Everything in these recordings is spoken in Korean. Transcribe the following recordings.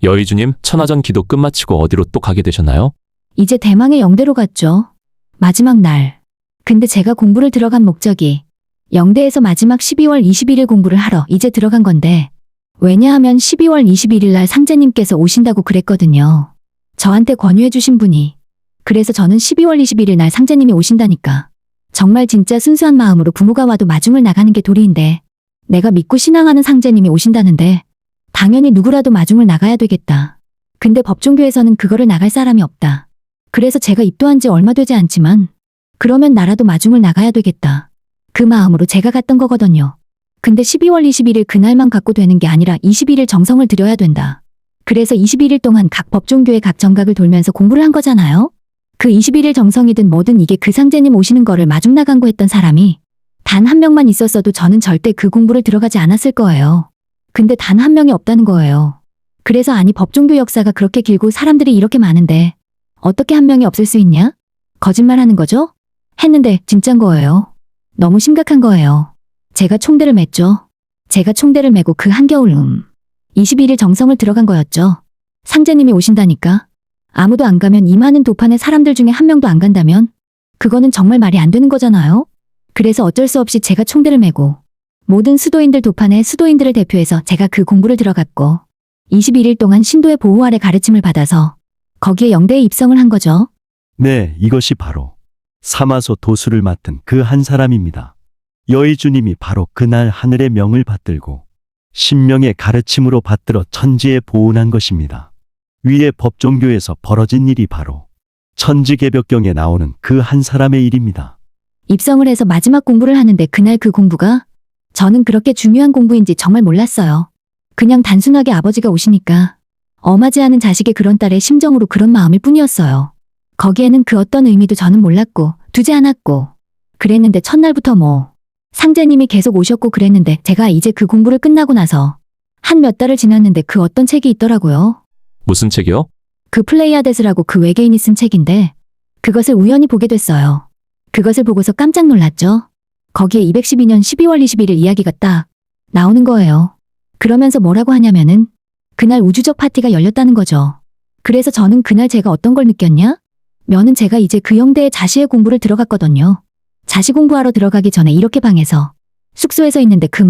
여의주님, 천하전 기도 끝마치고 어디로 또 가게 되셨나요? 이제 대망의 영대로 갔죠. 마지막 날. 근데 제가 공부를 들어간 목적이 영대에서 마지막 12월 21일 공부를 하러 이제 들어간 건데, 왜냐하면 12월 21일 날 상제님께서 오신다고 그랬거든요. 저한테 권유해 주신 분이. 그래서 저는 12월 21일 날 상제님이 오신다니까. 정말 진짜 순수한 마음으로 부모가 와도 마중을 나가는 게 도리인데, 내가 믿고 신앙하는 상제님이 오신다는데 당연히 누구라도 마중을 나가야 되겠다. 근데 법종교에서는 그거를 나갈 사람이 없다. 그래서 제가 입도한 지 얼마 되지 않지만 그러면 나라도 마중을 나가야 되겠다. 그 마음으로 제가 갔던 거거든요. 근데 12월 21일 그날만 갖고 되는 게 아니라 21일 정성을 들여야 된다. 그래서 21일 동안 각 법종교의 각 정각을 돌면서 공부를 한 거잖아요. 그 21일 정성이든 뭐든 이게 그 상제님 오시는 거를 마중 나간고 했던 사람이 단 한 명만 있었어도 저는 절대 그 공부를 들어가지 않았을 거예요. 근데 단 한 명이 없다는 거예요. 그래서 아니 법종교 역사가 그렇게 길고 사람들이 이렇게 많은데 어떻게 한 명이 없을 수 있냐? 거짓말하는 거죠? 했는데 진짠 거예요. 너무 심각한 거예요. 제가 총대를 맸죠. 제가 총대를 메고 그 한겨울 21일 정성을 들어간 거였죠. 상제님이 오신다니까. 아무도 안 가면 이 많은 도판의 사람들 중에 한 명도 안 간다면 그거는 정말 말이 안 되는 거잖아요. 그래서 어쩔 수 없이 제가 총대를 메고 모든 수도인들 도판의 수도인들을 대표해서 제가 그 공부를 들어갔고 21일 동안 신도의 보호 아래 가르침을 받아서 거기에 영대에 입성을 한 거죠. 네, 이것이 바로 사마소 도수를 맡은 그 한 사람입니다. 여의주님이 바로 그날 하늘의 명을 받들고 신명의 가르침으로 받들어 천지에 보훈한 것입니다. 위의 법종교에서 벌어진 일이 바로 천지개벽경에 나오는 그 한 사람의 일입니다. 입성을 해서 마지막 공부를 하는데 그날 그 공부가 저는 그렇게 중요한 공부인지 정말 몰랐어요. 그냥 단순하게 아버지가 오시니까 엄하지 않은 자식의 그런 딸의 심정으로 그런 마음일 뿐이었어요. 거기에는 그 어떤 의미도 저는 몰랐고 두지 않았고 그랬는데 첫날부터 상제님이 계속 오셨고 그랬는데 제가 이제 그 공부를 끝나고 나서 한 몇 달을 지났는데 그 어떤 책이 있더라고요. 무슨 책이요? 그 플레이아데스라고 그 외계인이 쓴 책인데 그것을 우연히 보게 됐어요. 그것을 보고서 깜짝 놀랐죠. 거기에 212년 12월 21일 이야기가 딱 나오는 거예요. 그러면서 뭐라고 하냐면은 그날 우주적 파티가 열렸다는 거죠. 그래서 저는 그날 제가 어떤 걸 느꼈냐? 면은 제가 이제 그 영대에 자시의 공부를 들어갔거든요. 자시 공부하러 들어가기 전에 이렇게 방에서 숙소에서 있는데 그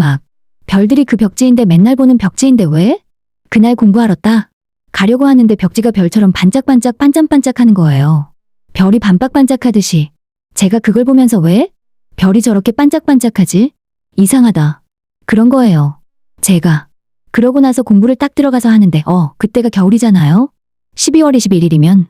별들이 그 벽지인데 맨날 보는 벽지인데 왜? 그날 공부하러 딱 가려고 하는데 벽지가 별처럼 반짝반짝 반짝반짝하는 거예요. 별이 반짝반짝하듯이 제가 그걸 보면서 왜? 별이 저렇게 반짝반짝하지? 이상하다. 그런 거예요. 제가. 그러고 나서 공부를 딱 들어가서 하는데 그때가 겨울이잖아요? 12월 21일이면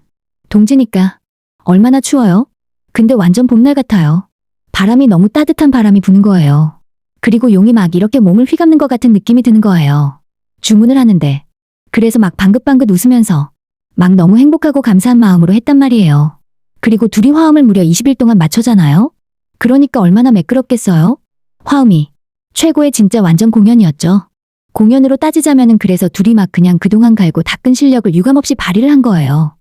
동지니까 얼마나 추워요? 근데 완전 봄날 같아요. 바람이 너무 따뜻한 바람이 부는 거예요. 그리고 용이 막 이렇게 몸을 휘감는 것 같은 느낌이 드는 거예요. 주문을 하는데 그래서 막 방긋방긋 웃으면서 막 너무 행복하고 감사한 마음으로 했단 말이에요. 그리고 둘이 화음을 무려 20일 동안 맞춰잖아요? 그러니까 얼마나 매끄럽겠어요? 화음이 최고의 진짜 완전 공연이었죠. 공연으로 따지자면은 그래서 둘이 막 그냥 그동안 갈고 닦은 실력을 유감없이 발휘를 한 거예요.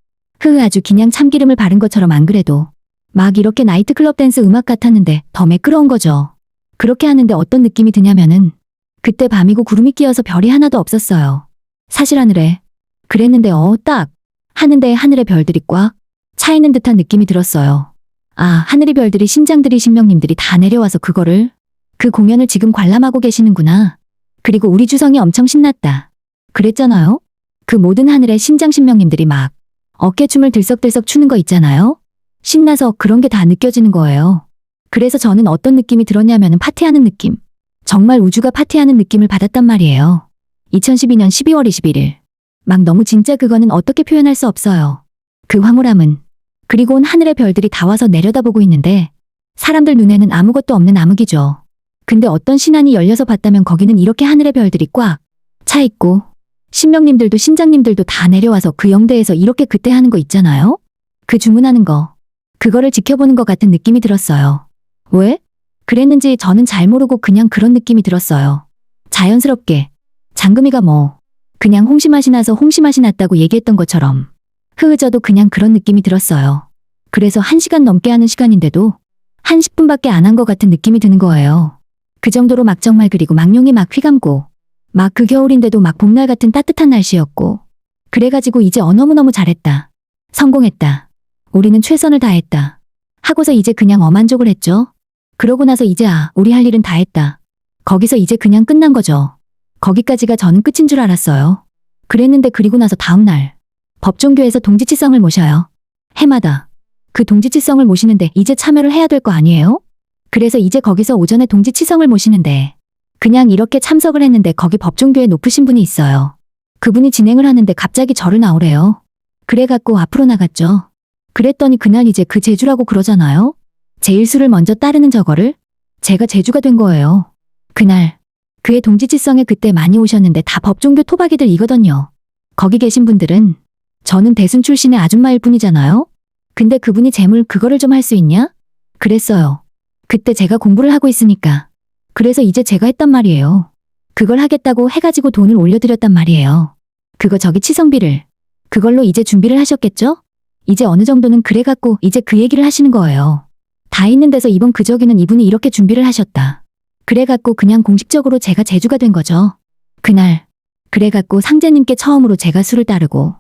아주 그냥 참기름을 바른 것처럼 안 그래도 막 이렇게 나이트클럽 댄스 음악 같았는데 더 매끄러운 거죠. 그렇게 하는데 어떤 느낌이 드냐면은 그때 밤이고 구름이 끼어서 별이 하나도 없었어요. 사실 하늘에. 그랬는데 딱 하는데 하늘에 별들이 꽉 차 있는 듯한 느낌이 들었어요. 하늘의 별들이 신장들이 신명님들이 다 내려와서 그 공연을 지금 관람하고 계시는구나. 그리고 우리 주성이 엄청 신났다. 그랬잖아요? 그 모든 하늘의 신장 신명님들이 막 어깨춤을 들썩들썩 추는 거 있잖아요? 신나서 그런 게 다 느껴지는 거예요. 그래서 저는 어떤 느낌이 들었냐면은 파티하는 느낌. 정말 우주가 파티하는 느낌을 받았단 말이에요. 2012년 12월 21일. 막 너무 진짜 그거는 어떻게 표현할 수 없어요. 그 황홀함은. 그리고 온 하늘의 별들이 다 와서 내려다보고 있는데 사람들 눈에는 아무것도 없는 암흑이죠. 근데 어떤 신안이 열려서 봤다면 거기는 이렇게 하늘의 별들이 꽉 차 있고 신명님들도 신장님들도 다 내려와서 그 영대에서 이렇게 그때 하는 거 있잖아요? 그 주문하는 거. 그거를 지켜보는 것 같은 느낌이 들었어요. 왜? 그랬는지 저는 잘 모르고 그냥 그런 느낌이 들었어요. 자연스럽게. 장금이가 그냥 홍시맛이 나서 홍시맛이 났다고 얘기했던 것처럼. 저도 그냥 그런 느낌이 들었어요. 그래서 1시간 넘게 하는 시간인데도 한 10분밖에 안 한 것 같은 느낌이 드는 거예요. 그 정도로 막 정말 그리고 막 용이 막 휘감고 막 그 겨울인데도 막 봄날 같은 따뜻한 날씨였고 그래가지고 이제 너무너무 잘했다. 성공했다. 우리는 최선을 다했다. 하고서 이제 그냥 어만족을 했죠. 그러고 나서 이제 우리 할 일은 다 했다. 거기서 이제 그냥 끝난 거죠. 거기까지가 저는 끝인 줄 알았어요. 그랬는데 그리고 나서 다음날 법종교에서 동지치성을 모셔요. 해마다 그 동지치성을 모시는데 이제 참여를 해야 될 거 아니에요? 그래서 이제 거기서 오전에 동지치성을 모시는데 그냥 이렇게 참석을 했는데 거기 법종교에 높으신 분이 있어요. 그분이 진행을 하는데 갑자기 저를 나오래요. 그래갖고 앞으로 나갔죠. 그랬더니 그날 이제 그 제주라고 그러잖아요. 제 일수를 먼저 따르는 저거를 제가 제주가 된 거예요. 그날 그의 동지치성에 그때 많이 오셨는데 다 법종교 토박이들이거든요. 거기 계신 분들은 저는 대순 출신의 아줌마일 뿐이잖아요. 근데 그분이 재물 그거를 좀 할 수 있냐? 그랬어요. 그때 제가 공부를 하고 있으니까. 그래서 이제 제가 했단 말이에요. 그걸 하겠다고 해가지고 돈을 올려드렸단 말이에요. 그거 저기 치성비를. 그걸로 이제 준비를 하셨겠죠? 이제 어느 정도는 그래갖고 이제 그 얘기를 하시는 거예요. 다 있는 데서 이번 그저기는 이분이 이렇게 준비를 하셨다. 그래갖고 그냥 공식적으로 제가 제주가 된 거죠. 그날. 그래갖고 상제님께 처음으로 제가 술을 따르고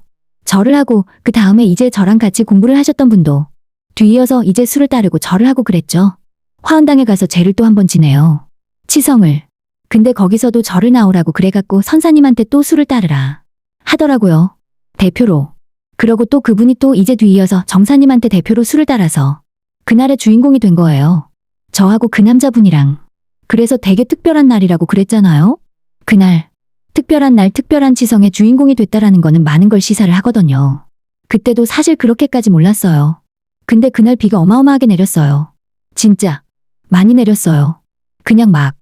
절을 하고 그 다음에 이제 저랑 같이 공부를 하셨던 분도 뒤이어서 이제 술을 따르고 절을 하고 그랬죠. 화원당에 가서 제를 또 한 번 지내요. 치성을. 근데 거기서도 절을 나오라고 그래갖고 선사님한테 또 술을 따르라 하더라고요. 대표로. 그러고 또 그분이 또 이제 뒤이어서 정사님한테 대표로 술을 따라서 그날의 주인공이 된 거예요. 저하고 그 남자분이랑. 그래서 되게 특별한 날이라고 그랬잖아요. 그날. 특별한 날 특별한 치성의 주인공이 됐다라는 거는 많은 걸 시사를 하거든요. 그때도 사실 그렇게까지 몰랐어요. 근데 그날 비가 어마어마하게 내렸어요. 진짜 많이 내렸어요. 그냥 막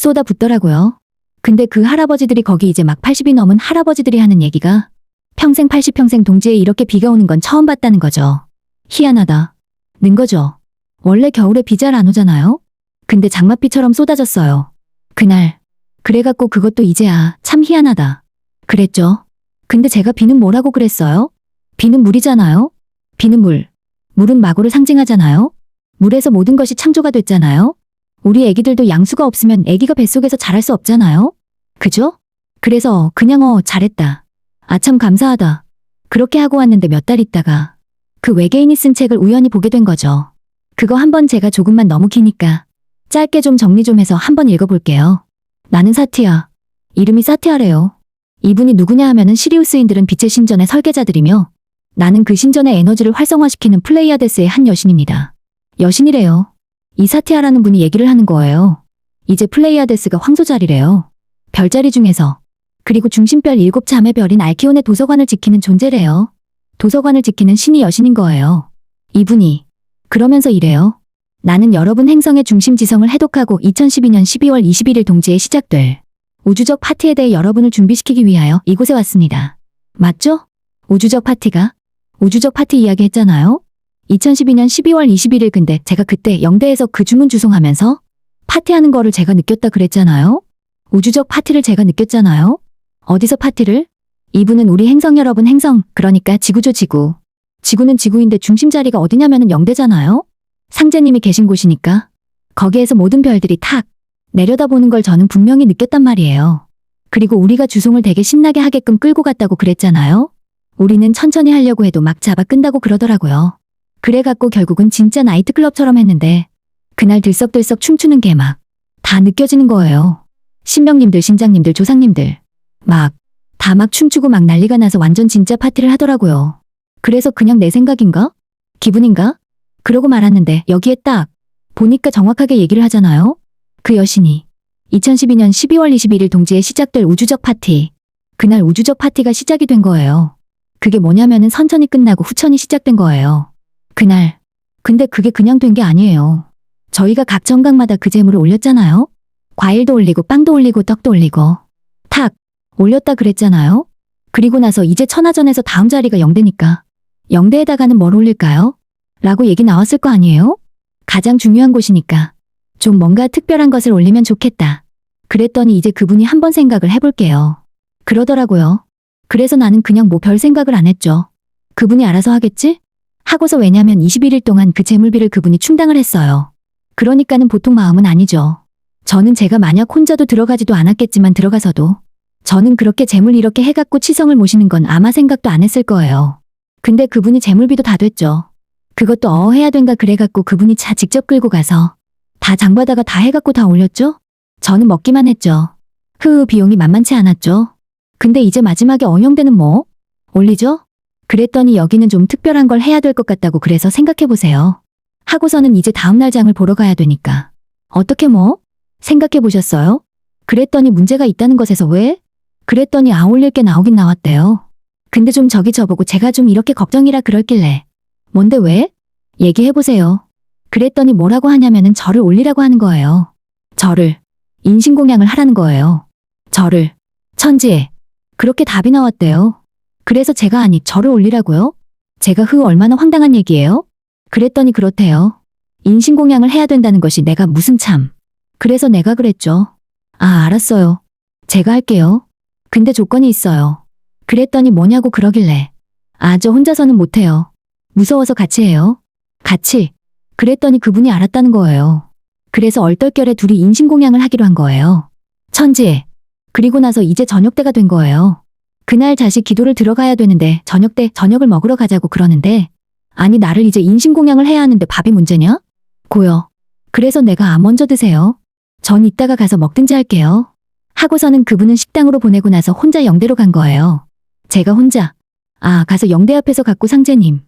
쏟아붓더라고요. 근데 그 할아버지들이 거기 이제 막 80이 넘은 할아버지들이 하는 얘기가 평생 80평생 동지에 이렇게 비가 오는 건 처음 봤다는 거죠. 희한하다. 는 거죠. 원래 겨울에 비 잘 안 오잖아요. 근데 장맛비처럼 쏟아졌어요. 그날. 그래갖고 그것도 이제 참 희한하다. 그랬죠. 근데 제가 비는 뭐라고 그랬어요? 비는 물이잖아요. 비는 물. 물은 마고를 상징하잖아요. 물에서 모든 것이 창조가 됐잖아요. 우리 애기들도 양수가 없으면 애기가 뱃속에서 자랄 수 없잖아요. 그죠? 그래서 그냥 잘했다. 참 감사하다. 그렇게 하고 왔는데 몇 달 있다가 그 외계인이 쓴 책을 우연히 보게 된 거죠. 그거 한번 제가 조금만 너무 기니까 짧게 좀 정리 좀 해서 한번 읽어볼게요. 나는 사티아. 이름이 사티아래요. 이분이 누구냐 하면은 시리우스인들은 빛의 신전의 설계자들이며 나는 그 신전의 에너지를 활성화시키는 플레이아데스의 한 여신입니다. 여신이래요. 이 사티아라는 분이 얘기를 하는 거예요. 이제 플레이아데스가 황소자리래요. 별자리 중에서. 그리고 중심별 7자매 별인 알키온의 도서관을 지키는 존재래요. 도서관을 지키는 신이 여신인 거예요. 이분이. 그러면서 이래요. 나는 여러분 행성의 중심 지성을 해독하고 2012년 12월 21일 동지에 시작될 우주적 파티에 대해 여러분을 준비시키기 위하여 이곳에 왔습니다. 맞죠? 우주적 파티가? 우주적 파티 이야기 했잖아요? 2012년 12월 21일 근데 제가 그때 영대에서 그 주문 주송하면서 파티하는 거를 제가 느꼈다 그랬잖아요? 우주적 파티를 제가 느꼈잖아요? 어디서 파티를? 이분은 우리 행성 여러분 행성, 그러니까 지구죠 지구. 지구는 지구인데 중심 자리가 어디냐면은 영대잖아요? 상제님이 계신 곳이니까. 거기에서 모든 별들이 탁 내려다보는 걸 저는 분명히 느꼈단 말이에요. 그리고 우리가 주송을 되게 신나게 하게끔 끌고 갔다고 그랬잖아요? 우리는 천천히 하려고 해도 막 잡아 끈다고 그러더라고요. 그래갖고 결국은 진짜 나이트클럽처럼 했는데 그날 들썩들썩 춤추는 게 막 다 느껴지는 거예요. 신병님들, 신장님들, 조상님들 막 다 막 춤추고 막 난리가 나서 완전 진짜 파티를 하더라고요. 그래서 그냥 내 생각인가? 기분인가? 그러고 말았는데 여기에 딱 보니까 정확하게 얘기를 하잖아요. 그 여신이 2012년 12월 21일 동지에 시작될 우주적 파티. 그날 우주적 파티가 시작이 된 거예요. 그게 뭐냐면은 선천이 끝나고 후천이 시작된 거예요. 그날. 근데 그게 그냥 된 게 아니에요. 저희가 각 정각마다 그 재물을 올렸잖아요. 과일도 올리고 빵도 올리고 떡도 올리고 탁 올렸다 그랬잖아요. 그리고 나서 이제 천하전에서 다음 자리가 영대니까 영대에다가는 뭘 올릴까요? 라고 얘기 나왔을 거 아니에요? 가장 중요한 곳이니까 좀 뭔가 특별한 것을 올리면 좋겠다. 그랬더니 이제 그분이 한번 생각을 해볼게요. 그러더라고요. 그래서 나는 그냥 뭐 별 생각을 안 했죠. 그분이 알아서 하겠지? 하고서 왜냐면 21일 동안 그 재물비를 그분이 충당을 했어요. 그러니까는 보통 마음은 아니죠. 저는 제가 만약 혼자도 들어가지도 않았겠지만 들어가서도 저는 그렇게 재물 이렇게 해갖고 치성을 모시는 건 아마 생각도 안 했을 거예요. 근데 그분이 재물비도 다 됐죠. 그것도 해야 된가 그래갖고 그분이 차 직접 끌고 가서 다 장바다가 다 해갖고 다 올렸죠? 저는 먹기만 했죠. 비용이 만만치 않았죠. 근데 이제 마지막에 어영대는 뭐? 올리죠? 그랬더니 여기는 좀 특별한 걸 해야 될 것 같다고 그래서 생각해보세요. 하고서는 이제 다음날 장을 보러 가야 되니까. 어떻게 뭐? 생각해보셨어요? 그랬더니 문제가 있다는 것에서 왜? 그랬더니 올릴 게 나오긴 나왔대요. 근데 좀 저보고 제가 좀 이렇게 걱정이라 그럴길래. 뭔데 왜? 얘기해보세요. 그랬더니 뭐라고 하냐면은 저를 올리라고 하는 거예요. 저를. 인신공양을 하라는 거예요. 저를. 천지에. 그렇게 답이 나왔대요. 그래서 제가 아니 저를 올리라고요? 제가 얼마나 황당한 얘기예요? 그랬더니 그렇대요. 인신공양을 해야 된다는 것이 내가 무슨 참. 그래서 내가 그랬죠. 알았어요. 제가 할게요. 근데 조건이 있어요. 그랬더니 뭐냐고 그러길래. 저 혼자서는 못해요. 무서워서 같이 해요. 같이. 그랬더니 그분이 알았다는 거예요. 그래서 얼떨결에 둘이 인신공양을 하기로 한 거예요. 천지에. 그리고 나서 이제 저녁 때가 된 거예요. 그날 자식 기도를 들어가야 되는데 저녁 때 저녁을 먹으러 가자고 그러는데 아니 나를 이제 인신공양을 해야 하는데 밥이 문제냐? 고요. 그래서 내가 먼저 드세요. 전 이따가 가서 먹든지 할게요. 하고서는 그분은 식당으로 보내고 나서 혼자 영대로 간 거예요. 제가 혼자. 가서 영대 앞에서 갖고 상제님.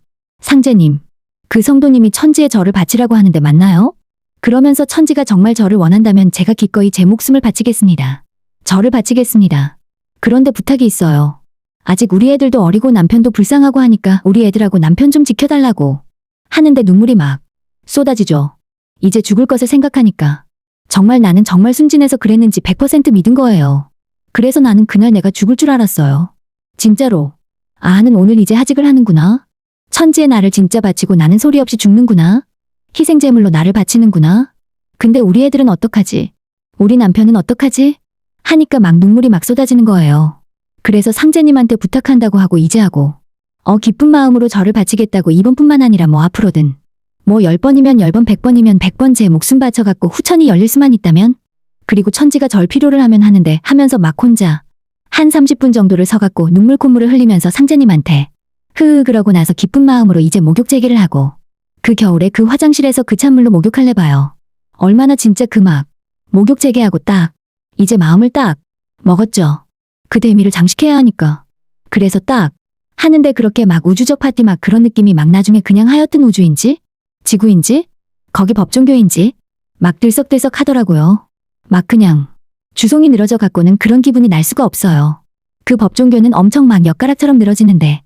그 성도님이 천지에 저를 바치라고 하는데 맞나요? 그러면서 천지가 정말 저를 원한다면 제가 기꺼이 제 목숨을 바치겠습니다. 저를 바치겠습니다. 그런데 부탁이 있어요. 아직 우리 애들도 어리고 남편도 불쌍하고 하니까 우리 애들하고 남편 좀 지켜달라고 하는데 눈물이 막 쏟아지죠. 이제 죽을 것을 생각하니까. 정말 나는 정말 순진해서 그랬는지 100% 믿은 거예요. 그래서 나는 그날 내가 죽을 줄 알았어요. 진짜로. 나는 오늘 이제 하직을 하는구나. 천지에 나를 진짜 바치고 나는 소리 없이 죽는구나. 희생제물로 나를 바치는구나. 근데 우리 애들은 어떡하지? 우리 남편은 어떡하지? 하니까 막 눈물이 막 쏟아지는 거예요. 그래서 상제님한테 부탁한다고 하고 이제 하고. 기쁜 마음으로 저를 바치겠다고 이번뿐만 아니라 뭐 앞으로든. 뭐 10번이면 10번 100번이면 100번 제 목숨 바쳐갖고 후천이 열릴 수만 있다면? 그리고 천지가 절 필요를 하면 하는데 하면서 막 혼자 한 30분 정도를 서갖고 눈물 콧물을 흘리면서 상제님한테 그러고 나서 기쁜 마음으로 이제 목욕 재기를 하고 그 겨울에 그 화장실에서 그 찬물로 목욕할래 봐요. 얼마나 진짜 목욕 재개하고 딱 이제 마음을 딱 먹었죠. 그 대미를 장식해야 하니까. 그래서 딱 하는데 그렇게 막 우주적 파티 막 그런 느낌이 막 나중에 그냥 하여튼 우주인지 지구인지 거기 법종교인지 막 들썩들썩 하더라고요. 막 그냥 주송이 늘어져 갖고는 그런 기분이 날 수가 없어요. 그 법종교는 엄청 막 엿가락처럼 늘어지는데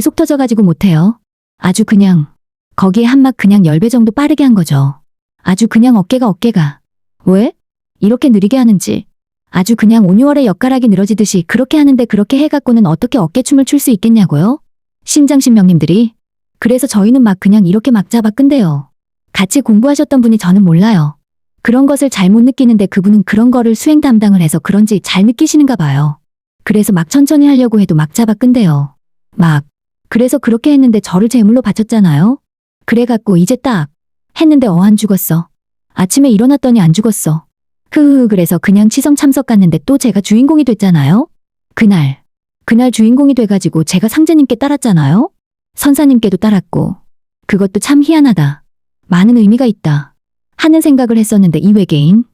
속 터져가지고 못해요. 아주 그냥 거기에 한막 그냥 10배 정도 빠르게 한 거죠. 아주 그냥 어깨가 왜? 이렇게 느리게 하는지 아주 그냥 온유월에 엿가락이 늘어지듯이 그렇게 하는데 그렇게 해갖고는 어떻게 어깨춤을 출 수 있겠냐고요? 신장신명님들이. 그래서 저희는 막 그냥 이렇게 막 잡아 끈대요. 같이 공부하셨던 분이 저는 몰라요. 그런 것을 잘 못 느끼는데 그분은 그런 거를 수행 담당을 해서 그런지 잘 느끼시는가 봐요. 그래서 막 천천히 하려고 해도 막 잡아 끈대요. 그래서 그렇게 했는데 저를 제물로 바쳤잖아요. 그래갖고 이제 딱 했는데 안 죽었어. 아침에 일어났더니 안 죽었어. 그래서 그냥 치성 참석 갔는데 또 제가 주인공이 됐잖아요. 그날 주인공이 돼가지고 제가 상제님께 따랐잖아요. 선사님께도 따랐고. 그것도 참 희한하다. 많은 의미가 있다. 하는 생각을 했었는데 이 외계인.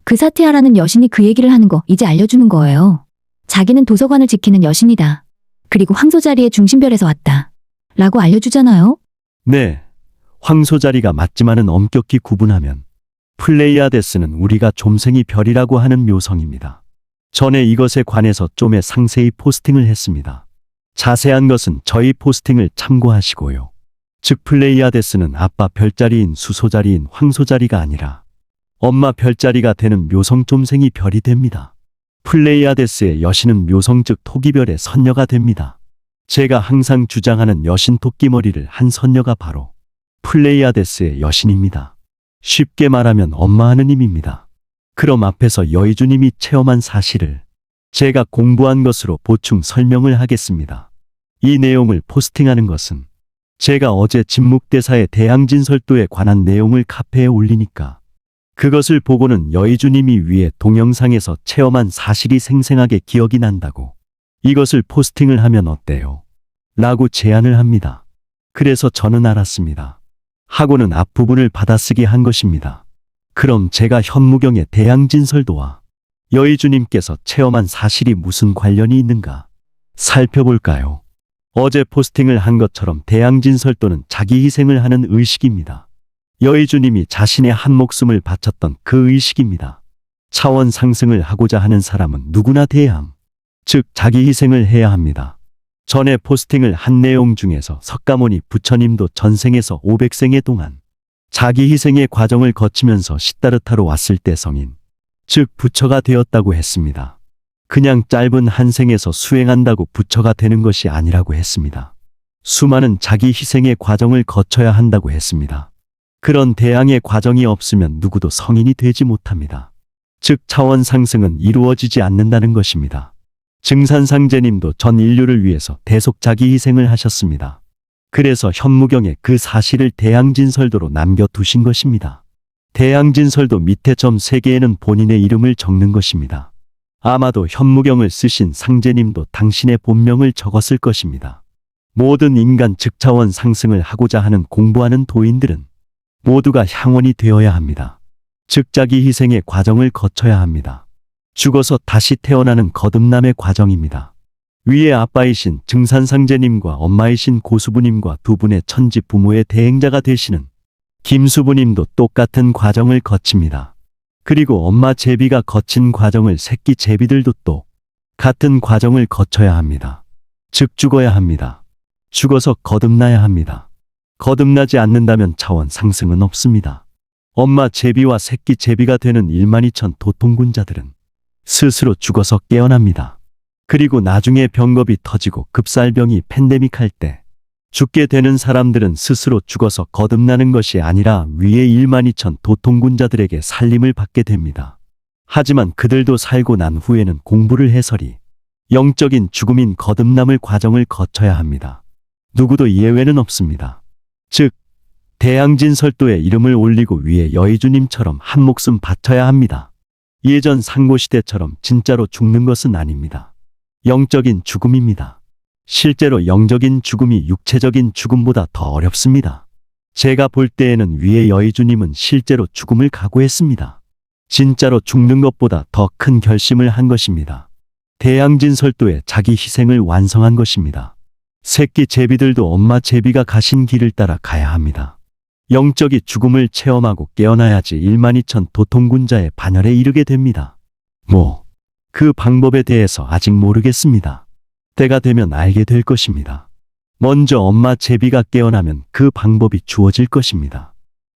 그 사태하라는 여신이 그 얘기를 하는 거 이제 알려주는 거예요. 자기는 도서관을 지키는 여신이다. 그리고 황소자리의 중심별에서 왔다. 라고 알려주잖아요. 네. 황소자리가 맞지만은 엄격히 구분하면 플레이아데스는 우리가 좀생이 별이라고 하는 묘성입니다. 전에 이것에 관해서 좀에 상세히 포스팅을 했습니다. 자세한 것은 저희 포스팅을 참고하시고요. 즉 플레이아데스는 아빠 별자리인 수소자리인 황소자리가 아니라 엄마 별자리가 되는 묘성 좀생이 별이 됩니다. 플레이아데스의 여신은 묘성 즉 토기별의 선녀가 됩니다. 제가 항상 주장하는 여신 토끼머리를 한 선녀가 바로 플레이아데스의 여신입니다. 쉽게 말하면 엄마 하느님입니다. 그럼 앞에서 여의주님이 체험한 사실을 제가 공부한 것으로 보충 설명을 하겠습니다. 이 내용을 포스팅하는 것은 제가 어제 진묵대사의 대항진설도에 관한 내용을 카페에 올리니까 그것을 보고는 여의주님이 위에 동영상에서 체험한 사실이 생생하게 기억이 난다고 이것을 포스팅을 하면 어때요? 라고 제안을 합니다. 그래서 저는 알았습니다. 하고는 앞부분을 받아쓰기 한 것입니다. 그럼 제가 현무경의 대양진설도와 여의주님께서 체험한 사실이 무슨 관련이 있는가 살펴볼까요? 어제 포스팅을 한 것처럼 대양진설도는 자기 희생을 하는 의식입니다. 여의주님이 자신의 한 목숨을 바쳤던 그 의식입니다. 차원 상승을 하고자 하는 사람은 누구나 대양, 즉 자기 희생을 해야 합니다. 전에 포스팅을 한 내용 중에서 석가모니 부처님도 전생에서 500생의 동안 자기 희생의 과정을 거치면서 시다르타로 왔을 때 성인, 즉 부처가 되었다고 했습니다. 그냥 짧은 한 생에서 수행한다고 부처가 되는 것이 아니라고 했습니다. 수많은 자기 희생의 과정을 거쳐야 한다고 했습니다. 그런 대양의 과정이 없으면 누구도 성인이 되지 못합니다. 즉 차원 상승은 이루어지지 않는다는 것입니다. 증산상제님도 전 인류를 위해서 대속 자기 희생을 하셨습니다. 그래서 현무경에 그 사실을 대양진설도로 남겨두신 것입니다. 대양진설도 밑에 점 3개에는 본인의 이름을 적는 것입니다. 아마도 현무경을 쓰신 상제님도 당신의 본명을 적었을 것입니다. 모든 인간 즉차원 상승을 하고자 하는 공부하는 도인들은 모두가 향원이 되어야 합니다. 즉 자기 희생의 과정을 거쳐야 합니다. 죽어서 다시 태어나는 거듭남의 과정입니다. 위에 아빠이신 증산상제님과 엄마이신 고수부님과 두 분의 천지 부모의 대행자가 되시는 김수부님도 똑같은 과정을 거칩니다. 그리고 엄마 제비가 거친 과정을 새끼 제비들도 또 같은 과정을 거쳐야 합니다. 즉 죽어야 합니다. 죽어서 거듭나야 합니다. 거듭나지 않는다면 차원 상승은 없습니다. 엄마 제비와 새끼 제비가 되는 12,000 도통군자들은 스스로 죽어서 깨어납니다. 그리고 나중에 병겁이 터지고 급살병이 팬데믹 할 때 죽게 되는 사람들은 스스로 죽어서 거듭나는 것이 아니라 위에 12,000 도통군자들에게 살림을 받게 됩니다. 하지만 그들도 살고 난 후에는 공부를 해서리 영적인 죽음인 거듭남을 과정을 거쳐야 합니다. 누구도 예외는 없습니다. 즉 대양진설도에 이름을 올리고 위에 여의주님처럼 한 목숨 바쳐야 합니다. 예전 상고시대처럼 진짜로 죽는 것은 아닙니다. 영적인 죽음입니다. 실제로 영적인 죽음이 육체적인 죽음보다 더 어렵습니다. 제가 볼 때에는 위에 여의주님은 실제로 죽음을 각오했습니다. 진짜로 죽는 것보다 더 큰 결심을 한 것입니다. 대양진설도에 자기 희생을 완성한 것입니다. 새끼 제비들도 엄마 제비가 가신 길을 따라 가야 합니다. 영적인 죽음을 체험하고 깨어나야지 12,000 도통군자의 반열에 이르게 됩니다. 그 방법에 대해서 아직 모르겠습니다. 때가 되면 알게 될 것입니다. 먼저 엄마 제비가 깨어나면 그 방법이 주어질 것입니다.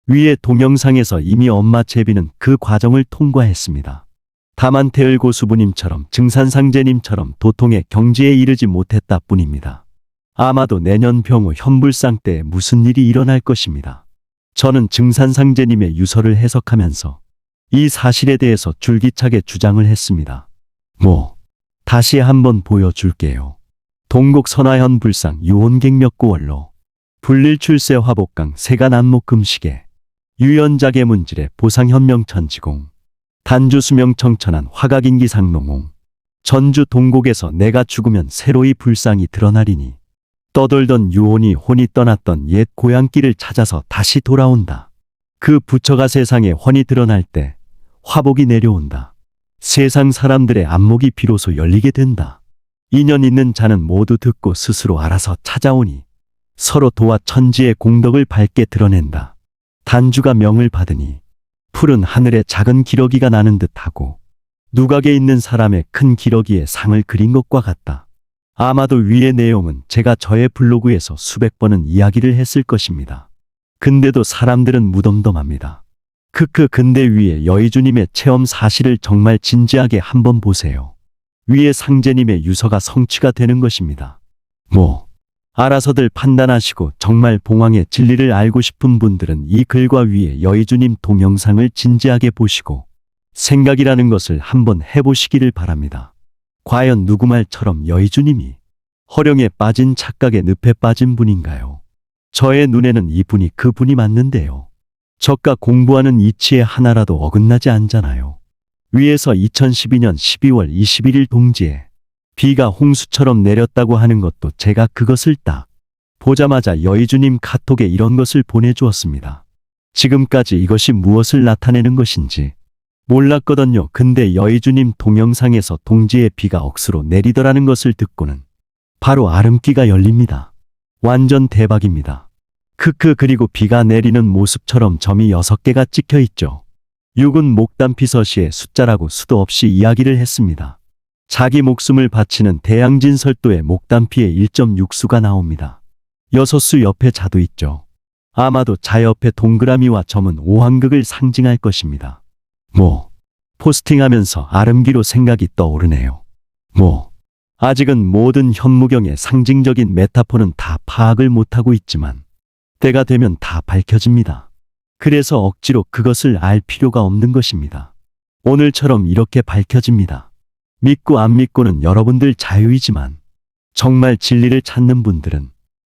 위에 동영상에서 이미 엄마 제비는 그 과정을 통과했습니다. 다만 태을고수부님처럼 증산상제님처럼 도통의 경지에 이르지 못했다 뿐입니다. 아마도 내년 병호 현불상 때에 무슨 일이 일어날 것입니다. 저는 증산상제님의 유서를 해석하면서 이 사실에 대해서 줄기차게 주장을 했습니다. 다시 한번 보여줄게요. 동국 선화현 불상 유혼객력구월로 불릴출세 화복강 세간안목금시계 유연자계 문질의 보상현명천지공 단주수명청천한 화각인기상농홍 전주 동곡에서 내가 죽으면 새로이 불상이 드러나리니 떠돌던 유혼이 혼이 떠났던 옛 고향길을 찾아서 다시 돌아온다. 그 부처가 세상에 혼이 드러날 때 화복이 내려온다. 세상 사람들의 안목이 비로소 열리게 된다. 인연 있는 자는 모두 듣고 스스로 알아서 찾아오니 서로 도와 천지의 공덕을 밝게 드러낸다. 단주가 명을 받으니 푸른 하늘에 작은 기러기가 나는 듯하고 누각에 있는 사람의 큰 기러기에 상을 그린 것과 같다. 아마도 위의 내용은 제가 저의 블로그에서 수백 번은 이야기를 했을 것입니다. 근데도 사람들은 무덤덤합니다. 근데 위에 여의주님의 체험 사실을 정말 진지하게 한번 보세요. 위에 상제님의 유서가 성취가 되는 것입니다. 알아서들 판단하시고 정말 봉황의 진리를 알고 싶은 분들은 이 글과 위에 여의주님 동영상을 진지하게 보시고 생각이라는 것을 한번 해보시기를 바랍니다. 과연 누구 말처럼 여의주님이 허령에 빠진 착각의 늪에 빠진 분인가요? 저의 눈에는 이분이 그 분이 맞는데요. 저가 공부하는 이치에 하나라도 어긋나지 않잖아요. 위에서 2012년 12월 21일 동지에 비가 홍수처럼 내렸다고 하는 것도 제가 그것을 딱 보자마자 여의주님 카톡에 이런 것을 보내주었습니다. 지금까지 이것이 무엇을 나타내는 것인지 몰랐거든요. 근데 여의주님 동영상에서 동지에 비가 억수로 내리더라는 것을 듣고는 바로 아름기가 열립니다. 완전 대박입니다. 크크. 그리고 비가 내리는 모습처럼 점이 6개가 찍혀 있죠. 6은 목단피 서시의 숫자라고 수도 없이 이야기를 했습니다. 자기 목숨을 바치는 대양진설도의 목단피에 1.6수가 나옵니다. 6수 옆에 자도 있죠. 아마도 자 옆에 동그라미와 점은 오한극을 상징할 것입니다. 포스팅하면서 아름기로 생각이 떠오르네요. 아직은 모든 현무경의 상징적인 메타포는 다 파악을 못하고 있지만 때가 되면 다 밝혀집니다. 그래서 억지로 그것을 알 필요가 없는 것입니다. 오늘처럼 이렇게 밝혀집니다. 믿고 안 믿고는 여러분들 자유이지만 정말 진리를 찾는 분들은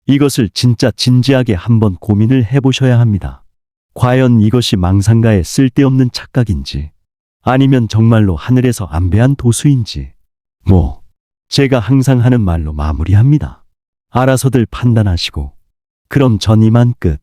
이것을 진짜 진지하게 한번 고민을 해보셔야 합니다. 과연 이것이 망상가의 쓸데없는 착각인지 아니면 정말로 하늘에서 안배한 도수인지 제가 항상 하는 말로 마무리합니다. 알아서들 판단하시고 그럼 전 이만 끝.